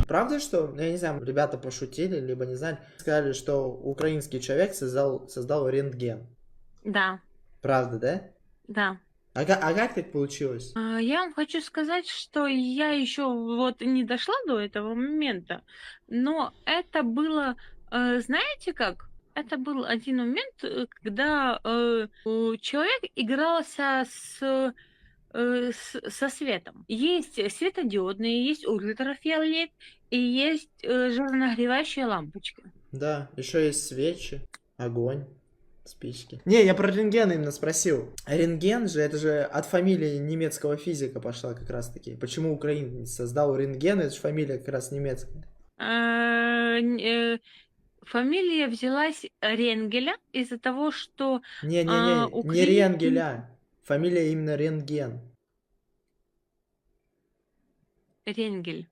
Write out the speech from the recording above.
Правда, что, я не знаю, ребята пошутили, либо не знали, сказали, что украинский человек создал рентген. Да, Правда, да? да. А как так получилось? Я вам хочу сказать, что я еще вот не дошла до этого момента, но это было, знаете как? Это был один момент, когда человек игрался со светом. Есть светодиодные, есть ультрафиолет и есть жаронагревающие лампочки. Да, еще есть свечи, огонь, спички. Не, я про рентген именно спросил. Рентген же, это же от фамилии немецкого физика пошла как раз таки. Почему украинец создал рентген, это же фамилия как раз немецкая. Э, н- э, Фамилия взялась Ренгеля из-за того, что Не-не-не, не украинский Ренгеля. Фамилия именно рентген. Ренгель.